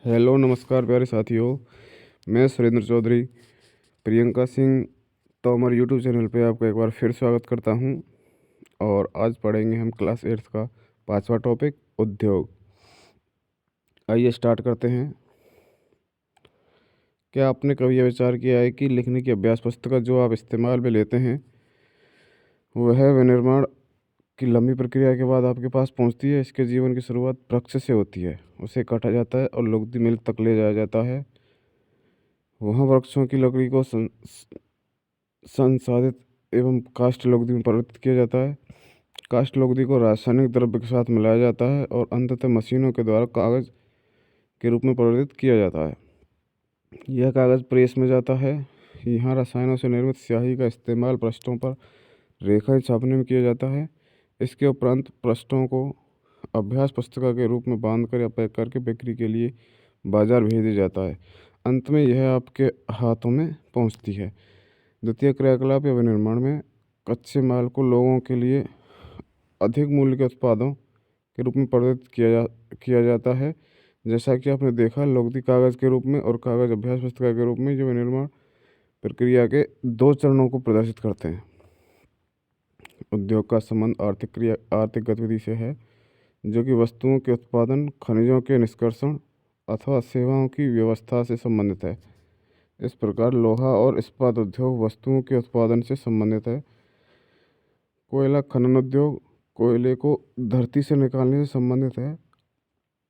Hello नमस्कार प्यारे साथियों। मैं सुरेंद्र चौधरी प्रियंका सिंह तोमर यूट्यूब चैनल पे आपका एक बार फिर स्वागत करता हूं। और आज पढ़ेंगे हम क्लास 8 का 5वां टॉपिक उद्योग। आइए स्टार्ट करते हैं। क्या आपने कभी यह विचार किया है कि लिखने की अभ्यास पुस्तिका जो आप इस्तेमाल में लेते हैं वह विनिर्माण की लंबी प्रक्रिया के बाद आपके पास पहुंचती है। इसके जीवन की शुरुआत वृक्ष से होती है, उसे काटा जाता है और लुगदी मिल तक ले जाया जाता है। वहाँ वृक्षों की लकड़ी को संसाधित एवं काष्ठ लुगदी में परिवर्तित किया जाता है। काष्ठ लुगदी को रासायनिक द्रव्य के साथ मिलाया जाता है और अंततः मशीनों के द्वारा कागज के रूप में परिवर्तित किया जाता है। यह कागज प्रेस में जाता है। यहाँ रसायनों से निर्मित स्याही का इस्तेमाल पृष्ठों पर रेखाएं छापने में किया जाता है। इसके उपरांत पृष्ठों को अभ्यास पुस्तिका के रूप में बांधकर या पैक करके बिक्री के लिए बाजार भेज दिया जाता है। अंत में यह आपके हाथों में पहुंचती है। द्वितीय क्रियाकलाप या विनिर्माण में कच्चे माल को लोगों के लिए अधिक मूल्य के उत्पादों के रूप में परिवर्तित किया जाता है। जैसा कि आपने देखा, लुगदी कागज़ के रूप में और कागज़ अभ्यास पुस्तिका के रूप में, जो विनिर्माण प्रक्रिया के दो चरणों को प्रदर्शित करते हैं। उद्योग का संबंध आर्थिक गतिविधि से है, जो कि वस्तुओं के उत्पादन, खनिजों के निष्कर्षण अथवा सेवाओं की व्यवस्था से संबंधित है। इस प्रकार लोहा और इस्पात उद्योग वस्तुओं के उत्पादन से संबंधित है। कोयला खनन उद्योग कोयले को धरती से निकालने से संबंधित है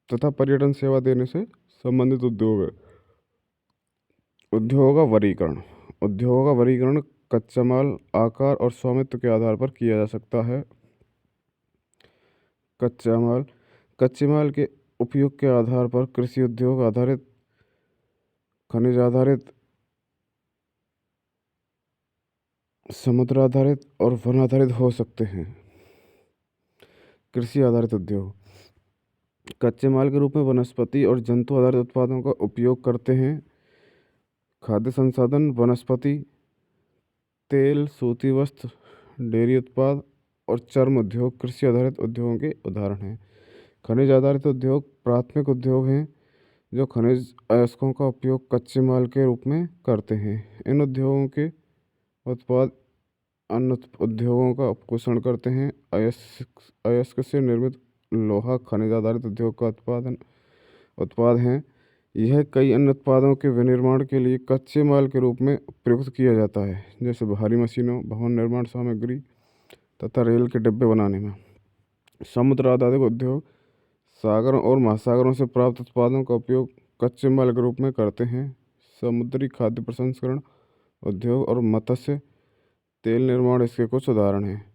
तथा पर्यटन सेवा देने से संबंधित उद्योग है। उद्योगों का वर्गीकरण कच्चा माल, आकार और स्वामित्व के आधार पर किया जा सकता है। कच्चे माल के उपयोग के आधार पर कृषि उद्योग आधारित, खनिज आधारित, समुद्र आधारित और वन आधारित हो सकते हैं। कृषि आधारित उद्योग कच्चे माल के रूप में वनस्पति और जंतु आधारित उत्पादों का उपयोग करते हैं। खाद्य संसाधन, वनस्पति तेल, सूती वस्त्र, डेयरी उत्पाद और चर्म उद्योग कृषि आधारित उद्योगों के उदाहरण हैं। खनिज आधारित उद्योग प्राथमिक उद्योग हैं जो खनिज अयस्कों का उपयोग कच्चे माल के रूप में करते हैं। इन उद्योगों के उत्पाद अन्य उद्योगों का पोषण करते हैं। अयस्क से निर्मित लोहा खनिज आधारित उद्योग का उत्पाद हैं। यह कई अन्य उत्पादों के विनिर्माण के लिए कच्चे माल के रूप में प्रयुक्त किया जाता है, जैसे भारी मशीनों, भवन निर्माण सामग्री तथा रेल के डिब्बे बनाने में। समुद्र आधारित उद्योग सागरों और महासागरों से प्राप्त उत्पादों का उपयोग कच्चे माल के रूप में करते हैं। समुद्री खाद्य प्रसंस्करण उद्योग और मत्स्य तेल निर्माण इसके कुछ उदाहरण हैं।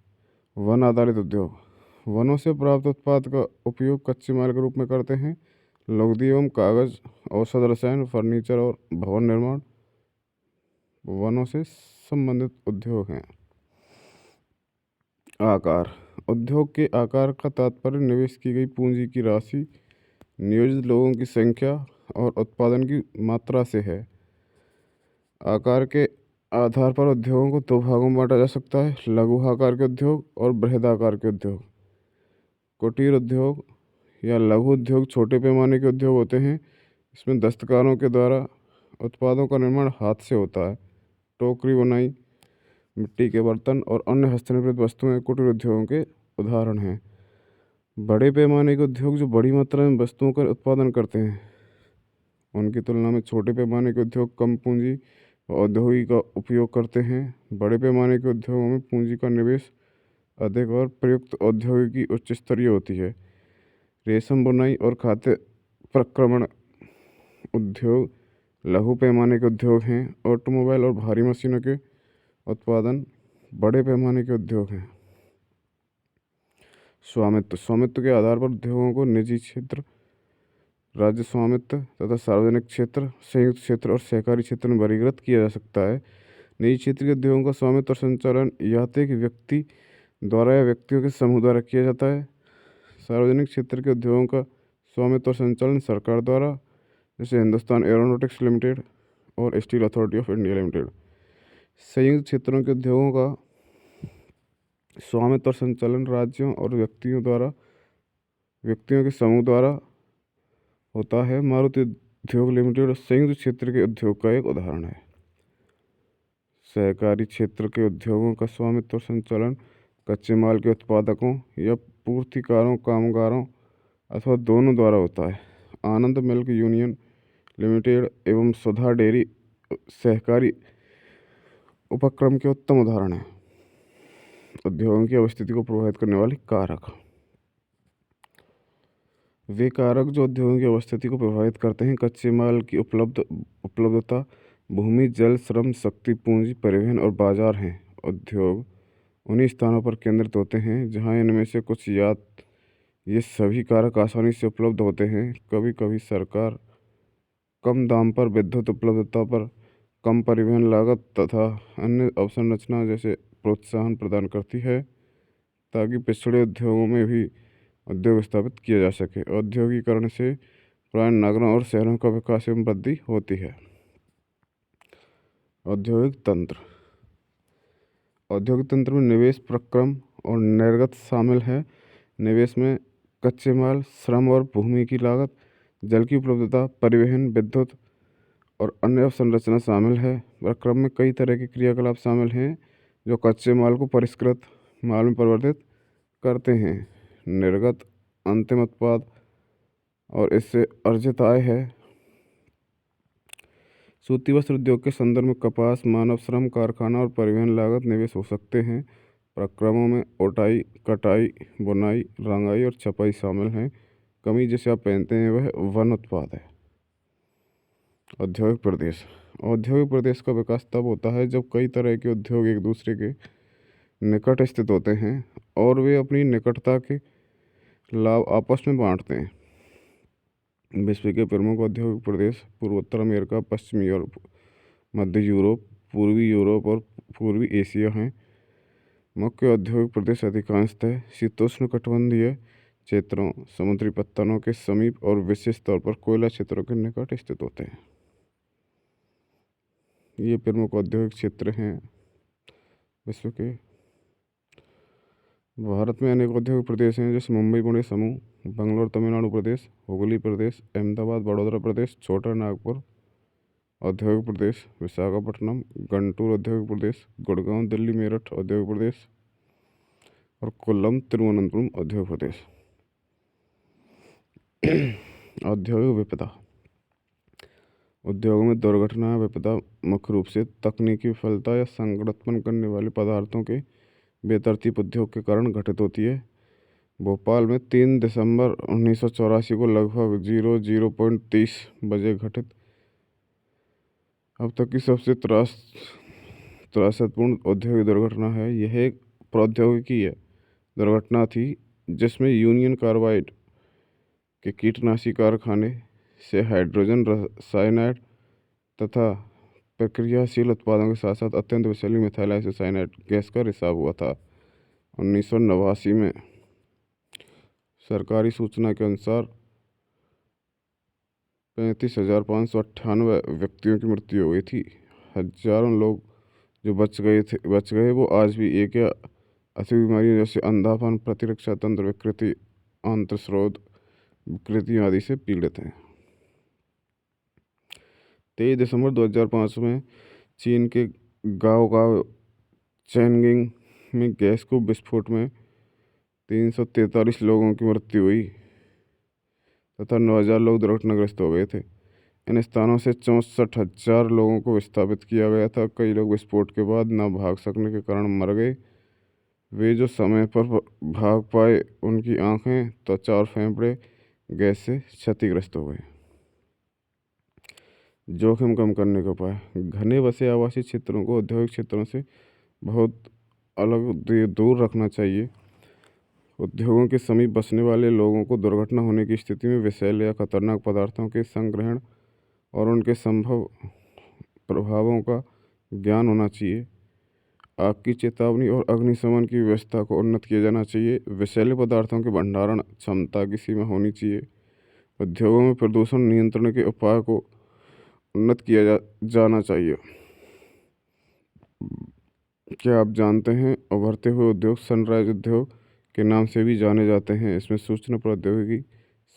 वन आधारित उद्योग वनों से प्राप्त उत्पाद का उपयोग कच्चे माल के रूप में करते हैं। लुगदी एवं कागज, औषध, रसायन, फर्नीचर और भवन निर्माण वनों से संबंधित उद्योग हैं। आकार उद्योग के आकार का तात्पर्य निवेश की गई पूंजी की राशि, नियोजित लोगों की संख्या और उत्पादन की मात्रा से है। आकार के आधार पर उद्योगों को दो भागों में बांटा जा सकता है: लघु आकार के उद्योग और बृहदाकार के उद्योग। कुटीर उद्योग या लघु उद्योग छोटे पैमाने के उद्योग होते हैं। इसमें दस्तकारों के द्वारा उत्पादों का निर्माण हाथ से होता है। टोकरी बुनाई, मिट्टी के बर्तन और अन्य हस्तनिर्मित वस्तुएं कुटीर उद्योगों के उदाहरण हैं। बड़े पैमाने के उद्योग जो बड़ी मात्रा में वस्तुओं का उत्पादन करते हैं, उनकी तुलना में छोटे पैमाने के उद्योग कम पूंजी औद्योगिक का उपयोग करते हैं। बड़े पैमाने के उद्योगों में पूंजी का निवेश अधिक और प्रयुक्त औद्योगिकी उच्च स्तरीय होती है। रेशम बुनाई और खाद्य प्रक्रमण उद्योग लघु पैमाने के उद्योग हैं। ऑटोमोबाइल और भारी मशीनों के उत्पादन बड़े पैमाने के उद्योग हैं। स्वामित्व के आधार पर उद्योगों को निजी क्षेत्र, राज्य स्वामित्व तथा सार्वजनिक क्षेत्र, संयुक्त क्षेत्र और सहकारी क्षेत्र में वर्गीकृत किया जा सकता है। निजी क्षेत्र के उद्योगों का स्वामित्व और संचालन या तो एक व्यक्ति द्वारा या व्यक्तियों के समूह द्वारा किया जाता है। सार्वजनिक क्षेत्र के उद्योगों का स्वामित्व और संचालन सरकार द्वारा, जैसे हिंदुस्तान एरोनॉटिक्स लिमिटेड और steel authority of India limited. संयुक्त क्षेत्रों के उद्योगों का स्वामित्व और संचालन राज्यों और व्यक्तियों के समूह द्वारा होता है। मारुति उद्योग लिमिटेड संयुक्त क्षेत्र के उद्योग का एक उदाहरण है। सहकारी क्षेत्र के उद्योगों का स्वामित्व और संचालन कच्चे माल के उत्पादकों या पूर्तिकारों, कामगारों अथवा दोनों द्वारा होता है। आनंद मिल्क यूनियन लिमिटेड एवं सुधा डेयरी सहकारी उपक्रम के उत्तम उदाहरण हैं। उद्योगों की अवस्थिति को प्रभावित करने वाले कारक। वे कारक जो उद्योगों की अवस्थिति को प्रभावित करते हैं: कच्चे माल की उपलब्धता, भूमि, जल, श्रम, शक्ति, पूंजी, परिवहन और बाजार हैं। उद्योग उन्हीं स्थानों पर केंद्रित होते हैं जहां इनमें से कुछ या ये सभी कारक आसानी से उपलब्ध होते हैं। कभी कभी सरकार कम दाम पर, विद्युत उपलब्धता पर, कम परिवहन लागत तथा अन्य अवसंरचना जैसे प्रोत्साहन प्रदान करती है ताकि पिछड़े उद्योगों में भी उद्योग स्थापित किया जा सके। औद्योगिकरण से प्राय नगरों और शहरों का विकास एवं वृद्धि होती है। औद्योगिक तंत्र। औद्योगिक तंत्र में निवेश, प्रक्रम और निर्गत शामिल है। निवेश में कच्चे माल, श्रम और भूमि की लागत, जल की उपलब्धता, परिवहन, विद्युत और अन्य अवसंरचना शामिल है। प्रक्रम में कई तरह के क्रियाकलाप शामिल हैं जो कच्चे माल को परिष्कृत माल में परिवर्तित करते हैं। निर्गत अंतिम उत्पाद और इससे अर्जित आय है। सूती वस्त्र उद्योग के संदर्भ में कपास, मानव श्रम, कारखाना और परिवहन लागत निवेश हो सकते हैं। प्रक्रमों में ओटाई, कटाई, बुनाई, रंगाई और छपाई शामिल हैं। कमीज जिसे आप पहनते हैं वह वन उत्पाद है। औद्योगिक प्रदेश। औद्योगिक प्रदेश का विकास तब होता है जब कई तरह के उद्योग एक दूसरे के निकट स्थित होते हैं और वे अपनी निकटता के लाभ आपस में बांटते हैं। विश्व के प्रमुख औद्योगिक प्रदेश पूर्वोत्तर अमेरिका, पश्चिमी यूरोप, मध्य यूरोप, पूर्वी यूरोप और पूर्वी एशिया हैं। मुख्य औद्योगिक प्रदेश अधिकांशतः शीतोष्णकटिबंधीय क्षेत्रों, समुद्री पत्तनों के समीप और विशेष तौर पर कोयला क्षेत्रों के निकट स्थित होते हैं। ये प्रमुख औद्योगिक क्षेत्र हैं विश्व के। भारत में अनेक औद्योगिक प्रदेश हैं जैसे मुंबई पुणे समूह, बंगलोर तमिलनाडु प्रदेश, हुगली प्रदेश, अहमदाबाद वडोदरा प्रदेश, छोटा नागपुर औद्योगिक प्रदेश, विशाखापट्टनम, गुंटूर औद्योगिक प्रदेश, गुड़गांव दिल्ली मेरठ औद्योगिक प्रदेश और कोल्लम तिरुवनंतपुरम औद्योगिक प्रदेश। औद्योगिक विपदा। उद्योगों में दुर्घटना विपदा मुख्य रूप से तकनीकी विफलता या संकट उत्पन्न करने वाले पदार्थों के बेतरतीब उपयोग के कारण घटित होती है। भोपाल में 3 दिसंबर 1984 को लगभग 00:30 बजे घटित अब तक की सबसे त्रासदपूर्ण औद्योगिक दुर्घटना है। यह एक प्रौद्योगिकी दुर्घटना थी जिसमें यूनियन कार्बाइड के कीटनाशी कारखाने से हाइड्रोजन साइनाइड तथा प्रक्रियाशील उत्पादों के साथ साथ अत्यंत विषैली मिथाइल आइसोसाइनेट गैस का रिसाव हुआ था। 1989 में सरकारी सूचना के अनुसार 35,598 व्यक्तियों की मृत्यु हो गई थी। हजारों लोग जो बच गए वो आज भी एक या अधिक बीमारियों जैसे अंधापन, प्रतिरक्षा तंत्र विकृति, आंत्रस्रोत विकृतियों आदि से पीड़ित हैं। 23 दिसंबर 2005 में चीन के गाओ चैनगिंग में गैस को विस्फोट में 343 लोगों की मृत्यु हुई तथा 9,000 लोग दुर्घटनाग्रस्त हो गए थे। इन स्थानों से 64,000 लोगों को विस्थापित किया गया था। कई लोग विस्फोट के बाद न भाग सकने के कारण मर गए। वे जो समय पर भाग पाए उनकी आंखें, त्वचा और फेफड़े गैस से क्षतिग्रस्त हो गए। जोखिम कम करने का उपाय। घने बसे आवासीय क्षेत्रों को औद्योगिक क्षेत्रों से बहुत अलग दूर रखना चाहिए। उद्योगों के समीप बसने वाले लोगों को दुर्घटना होने की स्थिति में विषैले या खतरनाक पदार्थों के संग्रहण और उनके संभव प्रभावों का ज्ञान होना चाहिए। आग की चेतावनी और अग्निशमन की व्यवस्था को उन्नत किया जाना चाहिए। विषैले पदार्थों के भंडारण क्षमता की सीमा होनी चाहिए। उद्योगों में प्रदूषण नियंत्रण के उपाय को उन्नत किया जाना चाहिए। क्या आप जानते हैं उभरते हुए उद्योग सनराइज उद्योग के नाम से भी जाने जाते हैं। इसमें सूचना प्रौद्योगिकी,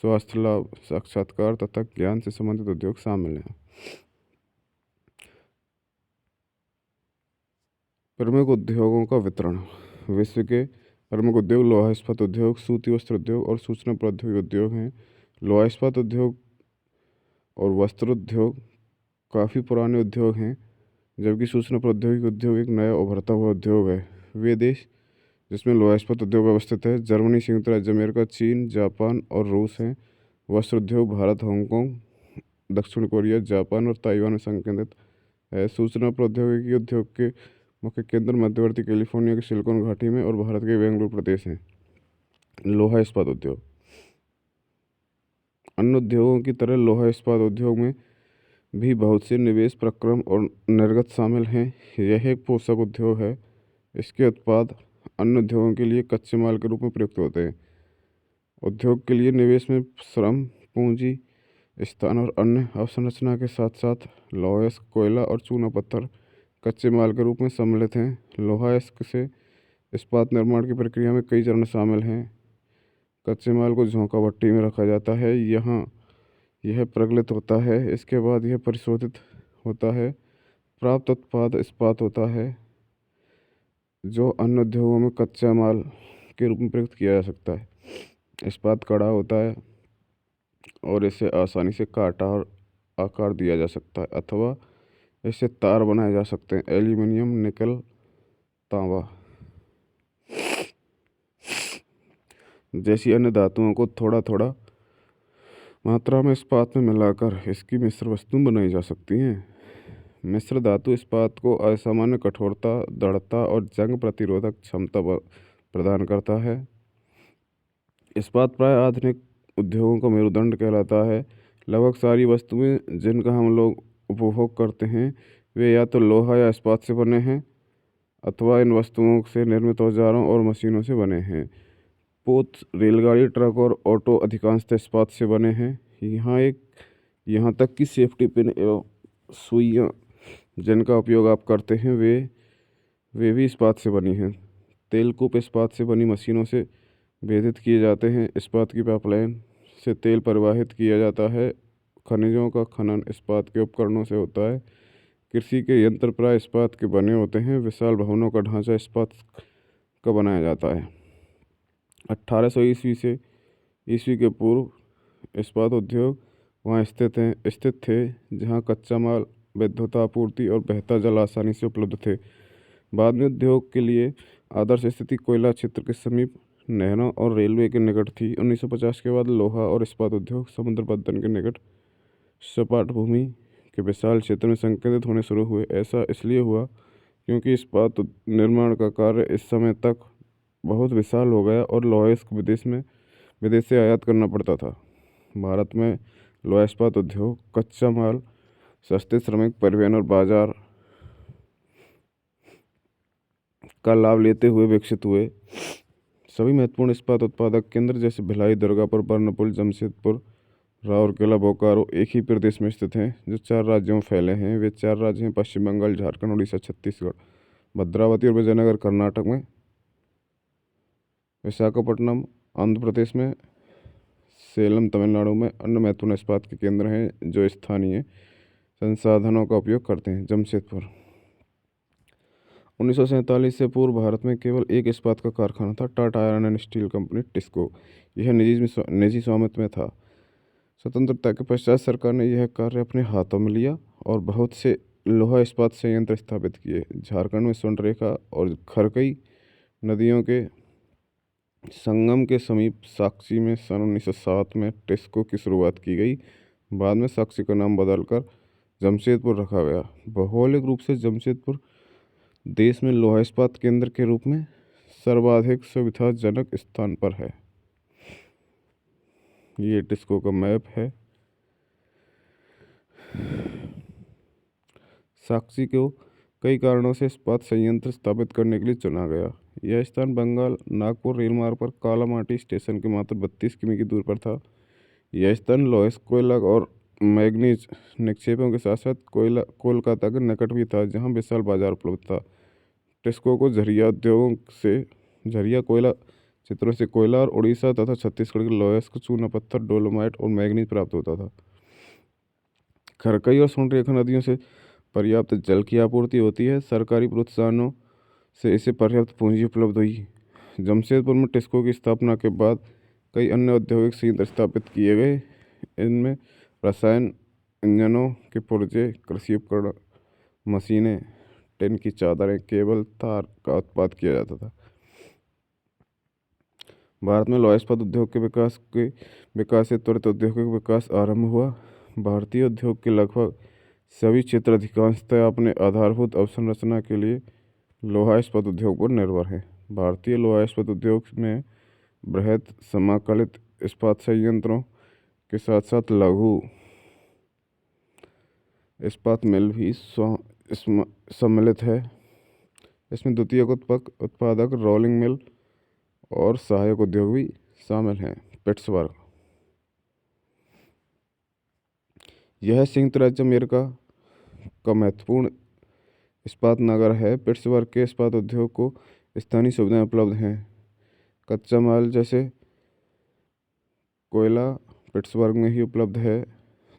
स्वास्थ्य लाभ, साक्षात्कार तथा ज्ञान से संबंधित उद्योग शामिल हैं। प्रमुख उद्योगों का वितरण। विश्व के प्रमुख उद्योग लोहा इस्पात उद्योग, सूती वस्त्र उद्योग और सूचना प्रौद्योगिकी उद्योग हैं। लोहा इस्पात उद्योग और वस्त्र उद्योग काफ़ी पुराने उद्योग हैं, जबकि सूचना प्रौद्योगिकी उद्योग एक नया उभरता हुआ उद्योग है। वे देश जिसमें लोहा इस्पात उद्योग अवस्थित है जर्मनी, संयुक्त राज्य अमेरिका, चीन, जापान और रूस हैं। वस्त्र उद्योग भारत, हांगकांग, दक्षिण कोरिया, जापान और ताइवान में संकेंद्रित है। सूचना प्रौद्योगिकी उद्योग के मुख्य केंद्र मध्यवर्ती कैलिफोर्निया की सिलिकॉन घाटी में और भारत के बेंगलुरु प्रदेश हैं। लोहा इस्पात उद्योग। अन्य उद्योगों की तरह लोहा इस्पात उद्योग में भी बहुत से निवेश, प्रक्रम और निर्गत शामिल हैं। यह एक पोषक उद्योग है। इसके उत्पाद अन्य उद्योगों के लिए कच्चे माल के रूप में प्रयुक्त होते हैं। उद्योग के लिए निवेश में श्रम, पूंजी, स्थान और अन्य अवसंरचना के साथ साथ लोहा, कोयला और चूना पत्थर कच्चे माल के रूप में सम्मिलित हैं। लोहा से इस्पात निर्माण की प्रक्रिया में कई चरण शामिल हैं। कच्चे माल को झोंका भट्टी में रखा जाता है। यहाँ यह प्रगलित होता है। इसके बाद यह परिशोधित होता है। प्राप्त उत्पाद इस्पात होता है, जो अन्य उद्योगों में कच्चा माल के रूप में प्रयुक्त किया जा सकता है। इस्पात कड़ा होता है और इसे आसानी से काटा और आकार दिया जा सकता है, अथवा इससे तार बनाए जा सकते हैं। एल्यूमीनियम, निकल, तांबा जैसी अन्य धातुओं को थोड़ा थोड़ा मात्रा में इस्पात में मिलाकर इसकी मिश्र वस्तु बनाई जा सकती हैं। मिश्र धातु इस्पात को असामान्य कठोरता, दृढ़ता और जंग प्रतिरोधक क्षमता प्रदान करता है। इस्पात प्राय आधुनिक उद्योगों का मेरुदंड कहलाता है। लगभग सारी वस्तुएं जिनका हम लोग उपभोग करते हैं वे या तो लोहा या इस्पात से बने हैं, अथवा इन वस्तुओं से निर्मित औजारों और मशीनों से बने हैं। पोत, रेलगाड़ी, ट्रक और ऑटो अधिकांशतः इस्पात से बने हैं। यहाँ तक कि सेफ्टी पिन एवं सुइयाँ जिनका उपयोग आप करते हैं वे भी इस्पात से बनी हैं। तेलकूप इस्पात से बनी मशीनों से भेदित किए जाते हैं। इस्पात की पाइपलाइन से तेल परिवहित किया जाता है। खनिजों का खनन इस्पात के उपकरणों से होता है। कृषि के यंत्र प्राय इस्पात के बने होते हैं। विशाल भवनों का ढांचा इस्पात का बनाया जाता है। 1800 ईस्वी के पूर्व इस्पात उद्योग वहाँ स्थित थे जहाँ कच्चा माल, विद्युत आपूर्ति और बहता जल आसानी से उपलब्ध थे। बाद में उद्योग के लिए आदर्श स्थिति कोयला क्षेत्र के समीप, नहरों और रेलवे के निकट थी। 1950 के बाद लोहा और इस्पात उद्योग समुद्र बंदर के निकट सपाट भूमि के विशाल क्षेत्र में संकेंद्रित होने शुरू हुए। ऐसा इसलिए हुआ क्योंकि इस्पात निर्माण का कार्य इस समय तक बहुत विशाल हो गया और लोहा को विदेश से आयात करना पड़ता था। भारत में लोहा इस्पात उद्योग कच्चा माल, सस्ते श्रमिक, परिवहन और बाजार का लाभ लेते हुए विकसित हुए। सभी महत्वपूर्ण इस्पात उत्पादक केंद्र जैसे भिलाई, दुर्गापुर, बर्नपुर, जमशेदपुर, राउरकेला, बोकारो एक ही प्रदेश में स्थित हैं, जो 4 राज्यों में फैले हैं। वे 4 राज्य हैं पश्चिम बंगाल, झारखंड, उड़ीसा, छत्तीसगढ़। भद्रावती और विजयनगर कर्नाटक में, विशाखापट्टनम आंध्र प्रदेश में, सेलम तमिलनाडु में। अन्य महत्वपूर्ण इस्पात के केंद्र हैं जो स्थानीय संसाधनों का उपयोग करते हैं। जमशेदपुर। 1947 से पूर्व भारत में केवल एक इस्पात का कारखाना था, Tata iron and steel company, TISCO. यह निजी स्वामित्व में था। स्वतंत्रता के पश्चात सरकार ने यह कार्य अपने हाथों में लिया और बहुत से लोहा इस्पात संयंत्र स्थापित किए। झारखंड में स्वर्णरेखा और खरकई नदियों के संगम के समीप साक्षी में सन 1907 में टिस्को की शुरुआत की गई। बाद में साक्षी का नाम बदलकर जमशेदपुर रखा गया। भौगोलिक रूप से जमशेदपुर देश में लोहा इस्पात केंद्र के रूप में सर्वाधिक सुविधाजनक स्थान पर है। ये टिस्को का मैप है। साक्षी को कई कारणों से इस्पात संयंत्र स्थापित करने के लिए चुना गया। यह स्थान बंगाल नागपुर रेलमार्ग पर कालामाटी स्टेशन के मात्र 32 किमी की दूरी पर था। यह स्थान लोहा, कोयला और मैग्नीज निक्षेपों के साथ साथ कोलकाता के निकट भी था, जहां विशाल बाजार उपलब्ध था। टिस्को को झरिया उद्योगों से झरिया कोयला क्षेत्रों से कोयला और उड़ीसा तथा छत्तीसगढ़ के लोयस को चूना पत्थर, डोलोमाइट और मैग्नीज प्राप्त होता था। खरकई और सोनरेखा नदियों से पर्याप्त जल की आपूर्ति होती है। सरकारी प्रोत्साहनों से इसे पर्याप्त पूंजी उपलब्ध हुई। जमशेदपुर में टिस्को की स्थापना के बाद कई अन्य औद्योगिक संयंत्र स्थापित किए गए। इनमें रसायन इंजनों के पुर्जे, कृषि उपकरण, मशीनें, टिन की चादरें, केबल, तार का उत्पाद किया जाता था। भारत में लौह इस्पात उद्योग के विकास से त्वरित औद्योगिक विकास आरंभ हुआ। भारतीय उद्योग के लगभग सभी क्षेत्र अधिकांशतः अपने आधारभूत अवसंरचना के लिए लोहा इस्पात उद्योग पर निर्भर हैं। भारतीय लोहा इस्पात उद्योग में बृहद समाकलित इस्पात संयंत्रों के साथ साथ लघु इस्पात मिल भी सम्मिलित है। इसमें द्वितीयक उत्पादक, रोलिंग मिल और सहायक उद्योग भी शामिल हैं। पिट्सबर्ग, यह संयुक्त राज्य अमेरिका का महत्वपूर्ण इस्पात नगर है। पिट्सबर्ग के इस्पात उद्योग को स्थानीय सुविधाएं उपलब्ध हैं। कच्चा माल जैसे कोयला पिट्सबर्ग में ही उपलब्ध है,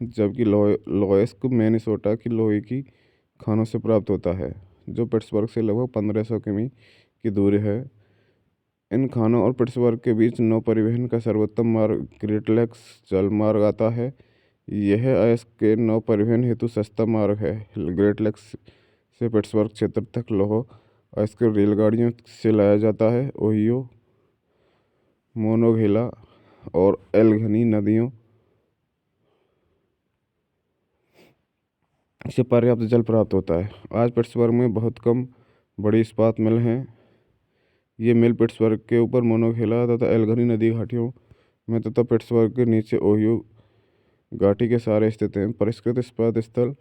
जबकि लोएस्क मिनेसोटा की लोहे की खानों से प्राप्त होता है, जो पिट्सबर्ग से लगभग 1500 किमी की दूरी है। इन खानों और पिट्सबर्ग के बीच नौ परिवहन का सर्वोत्तम मार्ग ग्रेट लैक्स जल मार्ग आता है। यह अयस्क के नौ परिवहन हेतु सस्ता मार्ग है। ग्रेट लैक्स से पिट्सबर्ग क्षेत्र तक लौह अयस्क रेलगाड़ियों से लाया जाता है। ओहियो, मोनोघेला और एल्गनी नदियों से पर्याप्त जल प्राप्त होता है। आज पिट्सबर्ग में बहुत कम बड़ी इस्पात मिल हैं। ये मिल पिट्सबर्ग के ऊपर मोनोघेला तथा एल्गनी नदी घाटियों में तथा पिट्सबर्ग के नीचे ओहियो घाटी के सहारे स्थित हैं। परिष्कृत इस्पात स्थल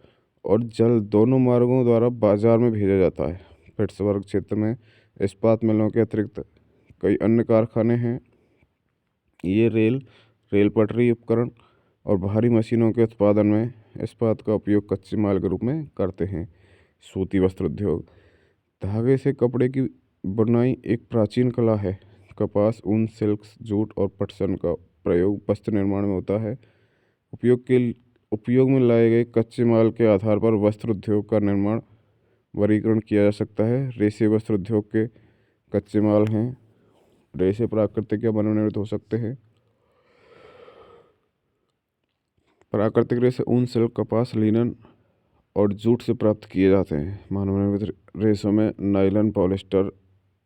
और जल दोनों मार्गों द्वारा बाजार में भेजा जाता है। पिट्सबर्ग क्षेत्र में इस्पात मिलों के अतिरिक्त कई अन्य कारखाने हैं। ये रेल पटरी उपकरण और भारी मशीनों के उत्पादन में इस्पात का उपयोग कच्चे माल के रूप में करते हैं। सूती वस्त्र उद्योग, धागे से कपड़े की बुनाई एक प्राचीन कला है। कपास, ऊन, सिल्क, जूट और पटसन का प्रयोग वस्त्र निर्माण में होता है। उपयोग में लाए गए कच्चे माल के आधार पर वस्त्र उद्योग का निर्माण वर्गीकरण किया जा सकता है। रेशे वस्त्र उद्योग के कच्चे माल हैं। रेशे प्राकृतिक या मनोनिर्मित हो सकते हैं। प्राकृतिक रेशे ऊन, सिल्क, कपास, लिनन और जूट से प्राप्त किए जाते हैं। मानव निर्मित रेशों में नायलॉन, पॉलिएस्टर,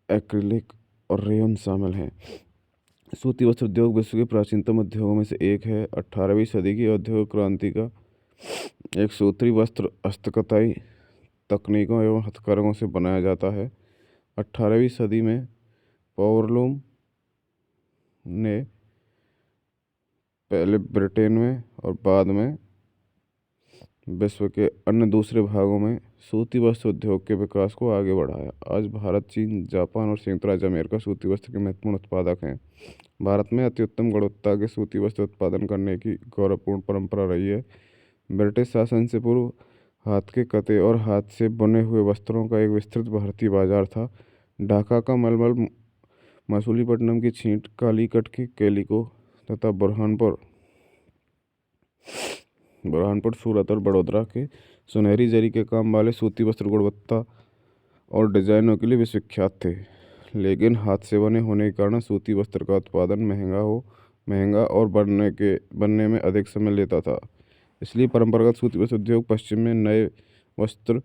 एक्रिलिक और रेयन शामिल हैं। सूती वस्त्र उद्योग विश्व के प्राचीनतम उद्योगों में से एक है। 18वीं सदी की औद्योगिक क्रांति का एक सूत्री वस्त्र हस्तकताई तकनीकों एवं हथकरघों से बनाया जाता है। 18वीं सदी में पावरलूम ने पहले ब्रिटेन में और बाद में विश्व के अन्य दूसरे भागों में सूती वस्त्र उद्योग के विकास को आगे बढ़ाया। आज भारत, चीन, जापान और संयुक्त राज्य अमेरिका सूती वस्त्र के महत्वपूर्ण उत्पादक हैं। भारत में अति उत्तम गुणवत्ता के सूती वस्त्र उत्पादन करने की गौरवपूर्ण परंपरा रही है। ब्रिटिश शासन से पूर्व हाथ के कते और हाथ से बुने हुए वस्त्रों का एक विस्तृत भारतीय बाजार था। ढाका का मलमल, मसूलीपट्टनम की छींट, कालीकट की कैलिको तथा बुरहानपुर, सूरत और बड़ौदा के सुनहरी जरी के काम वाले सूती वस्त्र गुणवत्ता और डिजाइनों के लिए विश्वविख्यात थे। लेकिन हाथ से बने होने के कारण सूती वस्त्र का उत्पादन महंगा और बनने में अधिक समय लेता था। इसलिए परंपरागत सूती वस्त्र उद्योग पश्चिम में नए वस्त्र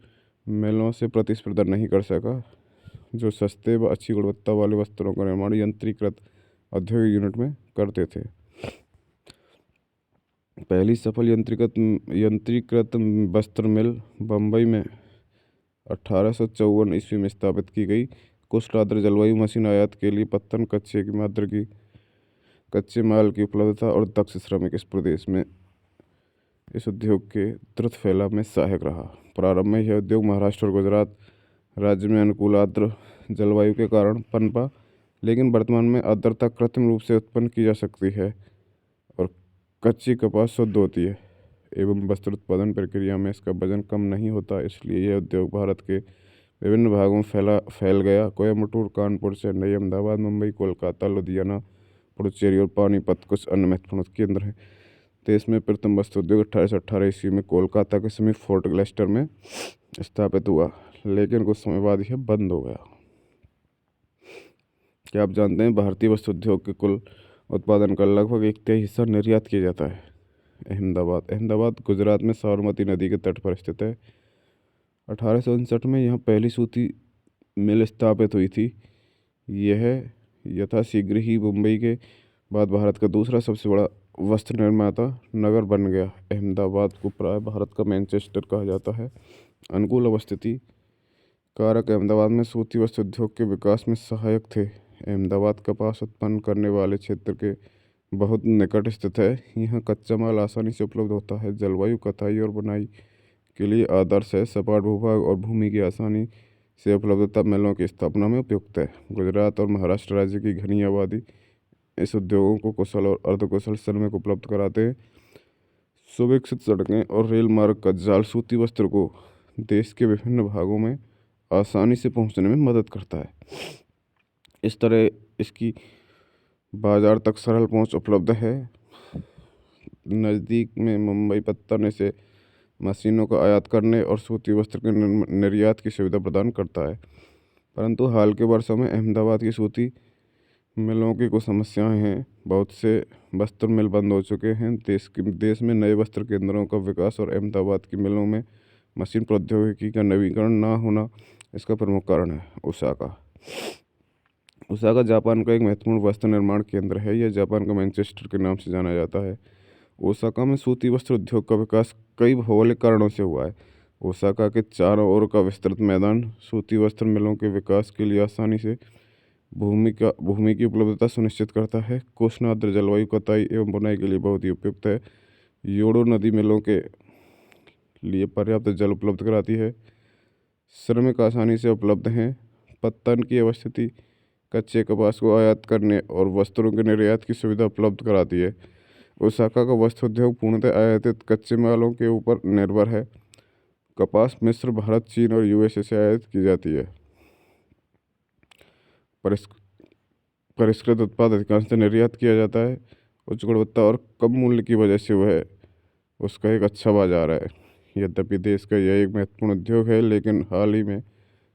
मिलों से प्रतिस्पर्धा नहीं कर सका, जो सस्ते व अच्छी गुणवत्ता वाले वस्त्रों का निर्माण यंत्रीकृत औद्योगिक यूनिट में करते थे। पहली सफल यंत्रीकृत वस्त्र मिल बम्बई में 1854 ईस्वी में स्थापित की गई। कुछ आर्द्र जलवायु मशीन आयात के लिए पत्तन कच्चे माल की उपलब्धता और दक्ष श्रमिक इस प्रदेश में इस उद्योग के द्रुत फैलाव में सहायक रहा। प्रारंभ में यह उद्योग महाराष्ट्र और गुजरात राज्य में अनुकूल आर्द्र जलवायु के कारण पनपा, लेकिन वर्तमान में आर्द्रता कृत्रिम रूप से उत्पन्न की जा सकती है और कच्ची कपास शुद्ध होती है एवं वस्त्र उत्पादन प्रक्रिया में इसका वजन कम नहीं होता। इसलिए यह उद्योग भारत के विभिन्न भागों में फैल गया। कोयम्बटूर, कानपुर, चेन्नई, अहमदाबाद, मुंबई, कोलकाता, लुधियाना, पुडुचेरी और पानीपत कुछ अन्य महत्वपूर्ण केंद्र हैं। देश में प्रथम वस्त्र उद्योग 1818 ईस्वी में कोलकाता के समीप फोर्ट ग्लेस्टर में स्थापित हुआ, लेकिन कुछ समय बाद यह बंद हो गया। क्या आप जानते हैं भारतीय वस्त्र उद्योग के कुल उत्पादन का लगभग 1/3 हिस्सा निर्यात किया जाता है। अहमदाबाद गुजरात में साबरमती नदी के तट पर स्थित है। 1859 में यहाँ पहली सूती मिल स्थापित हुई थी। यह यथाशीघ्र ही मुंबई के बाद भारत का दूसरा सबसे बड़ा वस्त्र निर्माता नगर बन गया। अहमदाबाद को प्राय भारत का मैनचेस्टर कहा जाता है। अनुकूल अवस्थिति कारक अहमदाबाद में सूती वस्त्र उद्योग के विकास में सहायक थे। अहमदाबाद कपास उत्पन्न करने वाले क्षेत्र के बहुत निकट स्थित है। यहाँ कच्चा माल आसानी से उपलब्ध होता है। जलवायु कताई और बुनाई के लिए आदर्श है। सपाट भूभाग और भूमि की आसानी से उपलब्धता मिलों की स्थापना में उपयुक्त है। गुजरात और महाराष्ट्र राज्य की घनी आबादी इस उद्योगों को कुशल और अर्धकुशल श्रमिक उपलब्ध कराते हैं। सुविकसित सड़कें और रेल मार्ग का जाल सूती वस्त्र को देश के विभिन्न भागों में आसानी से पहुंचने में मदद करता है। इस तरह इसकी बाजार तक सरल पहुंच उपलब्ध है। नज़दीक में मुंबई पत्तन से मशीनों का आयात करने और सूती वस्त्र के निर्यात की सुविधा प्रदान करता है। परंतु हाल के वर्षों में अहमदाबाद की सूती मिलों की कुछ समस्याएं हैं। बहुत से वस्त्र मिल बंद हो चुके हैं। देश में नए वस्त्र केंद्रों का विकास और अहमदाबाद की मिलों में मशीन प्रौद्योगिकी का नवीकरण ना होना इसका प्रमुख कारण है। ओसाका जापान का एक महत्वपूर्ण वस्त्र निर्माण केंद्र है। यह जापान का मैनचेस्टर के नाम से जाना जाता है। ओसाका में सूती वस्त्र उद्योग का विकास कई भौगोलिक कारणों से हुआ है। ओसाका के चारों ओर का विस्तृत मैदान सूती वस्त्र मिलों के विकास के लिए आसानी से भूमि की उपलब्धता सुनिश्चित करता है। उष्ण जलवायु कताई एवं बुनाई के लिए बहुत ही उपयुक्त है। योडो नदी मिलों के लिए पर्याप्त जल उपलब्ध कराती है। श्रमिक आसानी से उपलब्ध हैं। पत्तन की अवस्थिति कच्चे कपास को आयात करने और वस्त्रों के निर्यात की सुविधा उपलब्ध कराती है। ओसाका का वस्त्र उद्योग पूर्णतः आयातित कच्चे मालों के ऊपर निर्भर है। कपास मिस्र, भारत, चीन और यूएसए से आयात की जाती है। परिष्कृत उत्पाद अधिकांशतः निर्यात किया जाता है। उच्च गुणवत्ता और कम मूल्य की वजह से वह उसका एक अच्छा बाजार है। यद्यपि देश का यह एक महत्वपूर्ण उद्योग है, लेकिन हाल ही में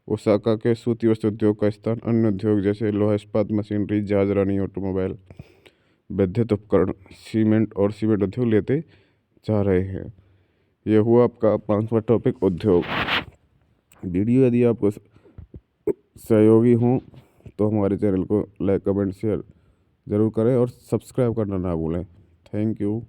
ओसाका के सूती वस्त्र उद्योग का स्थान अन्य उद्योग जैसे लोहा इस्पात, मशीनरी, जहाजरानी, ऑटोमोबाइल, विद्युत उपकरण, सीमेंट उद्योग लेते जा रहे हैं। यह हुआ आपका 5वां टॉपिक, उद्योग। वीडियो यदि आपको सहयोगी हों तो हमारे चैनल को लाइक, कमेंट, शेयर ज़रूर करें और सब्सक्राइब करना ना भूलें। Thank you.